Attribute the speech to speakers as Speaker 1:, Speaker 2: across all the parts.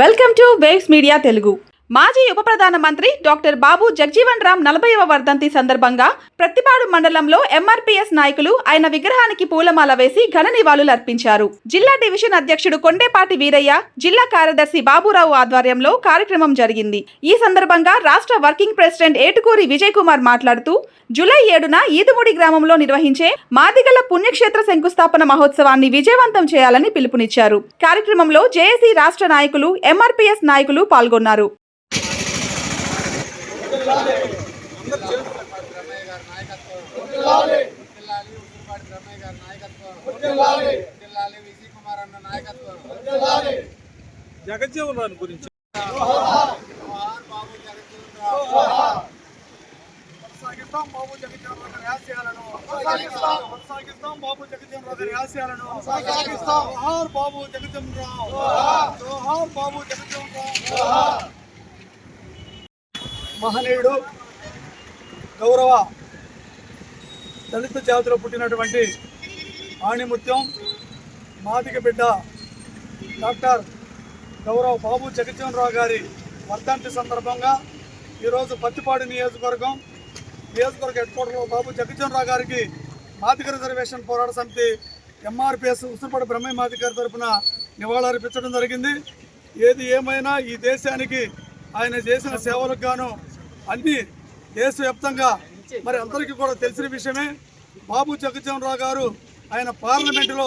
Speaker 1: Welcome to waves media Telugu. మాజీ ఉప Pradhan Mantri doctor బాబు జగజీవన్ రామ్ 40వ వర్ధంతి సందర్భంగా ప్రత్తిపాడు మండలంలో ఎంఆర్పీఎస్ నాయకులు ఆయన విగ్రహానికి పూలమాల వేసి ఘన నివాళులు అర్పించారు. జిల్లా డివిజన్ అధ్యక్షుడు కొండేపాటి వీరయ్య, జిల్లా కార్యదర్శి బాబురావు ఆధ్వర్యంలో కార్యక్రమం జరిగింది. ఈ సందర్భంగా రాష్ట్ర వర్కింగ్ ప్రెసిడెంట్ ఏటుకూరి విజయ్ కుమార్ మాట్లాడుతూ, జూలై 7న ఈదుముడి గ్రామంలో నిర్వహించే మాదిగల పుణ్యక్షేత్ర శంకుస్థాపన మహోత్సవాన్ని విజయవంతం చేయాలని పిలుపునిచ్చారు. కార్యక్రమంలో జేఏసీ రాష్ట్ర నాయకులు, ఎంఆర్పీఎస్ నాయకులు పాల్గొన్నారు.
Speaker 2: జగజ్జీవన్ రామ్ గురించి బాబు జగజ్జీవన్ రామ్ ఆశయాలను కొనసాగిస్తాం. బాబు జగజ్జీవన్ రామ్ ఆశయాలను కొనసాగిస్తాం. జోహార్ బాబు జగజ్జీవన్ రామ్, జోహార్ బాబు జగజ్జీవన్ రామ్. మహనీయుడు, గౌరవ దళిత జాతిలో పుట్టినటువంటి ఆణిముత్యం, మాదిగ బిడ్డ డాక్టర్ గౌరవ బాబు జగజ్జీవన్ రామ్ గారి వర్ధంతి సందర్భంగా ఈరోజు పత్తిపాడు నియోజకవర్గం హెడ్ క్వార్టర్లో బాబు జగజ్జీవన్ రామ్ గారికి మాదిగ రిజర్వేషన్ పోరాట సమితి ఎంఆర్పీఎస్ ఉసిరిపాడు బ్రహ్మయ్య మాదిగ గారి తరఫున నివాళులర్పించడం జరిగింది. ఏది ఏమైనా ఈ దేశానికి ఆయన చేసిన సేవలకు గాను అన్ని దేశవ్యాప్తంగా మరి అందరికీ కూడా తెలిసిన విషయమే. బాబు జగజ్జీవన్ రామ్ గారు ఆయన పార్లమెంటులో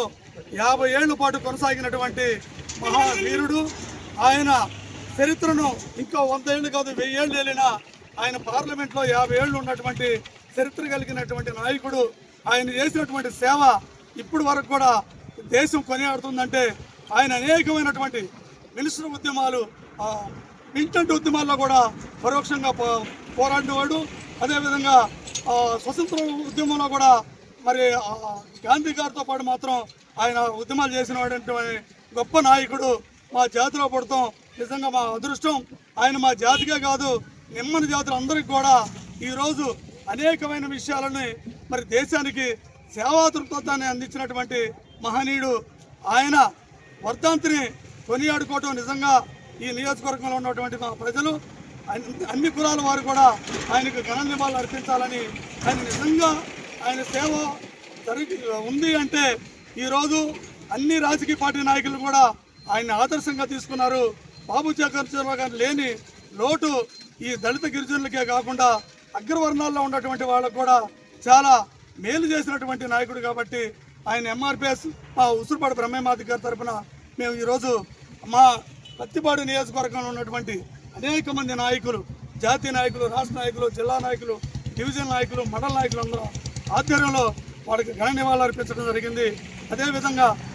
Speaker 2: 50 ఏళ్ల పాటు కొనసాగినటువంటి మహావీరుడు. ఆయన చరిత్రను ఇంకా 100 ఏళ్ళు కాదు 1000 ఏళ్ళు వెళ్ళినా ఆయన పార్లమెంట్లో 50 ఏళ్ళు ఉన్నటువంటి చరిత్ర కలిగినటువంటి నాయకుడు. ఆయన చేసినటువంటి సేవ ఇప్పటి వరకు కూడా దేశం కొనియాడుతుందంటే ఆయన అనేకమైనటువంటి మినిస్టర్ ఉద్యమాలు, మిలిటెంట్ ఉద్యమాల్లో కూడా పరోక్షంగా పోరాడినవాడు. అదేవిధంగా స్వతంత్ర ఉద్యమంలో కూడా మరి గాంధీ గారితో పాటు మాత్రం ఆయన ఉద్యమాలు చేసిన వాడు గొప్ప నాయకుడు. మా జాతిలో పడతాం నిజంగా మా అదృష్టం. ఆయన మా జాతికే కాదు నిమ్మని జాతులందరికీ కూడా ఈరోజు అనేకమైన విషయాలని మరి దేశానికి సేవాతృత్వాన్ని అందించినటువంటి మహనీయుడు. ఆయన వర్ధంతిని కొనియాడుకోవటం నిజంగా ఈ నియోజకవర్గంలో ఉన్నటువంటి మా ప్రజలు అన్ని కులాల వారు కూడా ఆయనకు ఘన నివాళులు అర్పించాలని, ఆయన నిజంగా ఆయన సేవ ఉంది అంటే ఈరోజు అన్ని రాజకీయ పార్టీ నాయకులు కూడా ఆయన ఆదర్శంగా తీసుకున్నారు. బాబు జగజ్జీవన్ రామ్ గారు లేని లోటు ఈ దళిత గిరిజనులకే కాకుండా అగ్రవర్ణాల్లో ఉన్నటువంటి వాళ్ళకు కూడా చాలా మేలు చేసినటువంటి నాయకుడు. కాబట్టి ఆయన ఎంఆర్పీఎస్ మా ఉసిరిపాడు బ్రహ్మయ్య మాదిగ గారి తరఫున మేము ఈరోజు మా పత్తిపాడు నియోజకవర్గంలో ఉన్నటువంటి అనేక మంది నాయకులు, జాతీయ నాయకులు, రాష్ట్ర నాయకులు, జిల్లా నాయకులు, డివిజన్ నాయకులు, మండల నాయకులు అందరూ ఆధ్వర్యంలో వాడికి ఘన నివాళులు అర్పించడం జరిగింది. అదేవిధంగా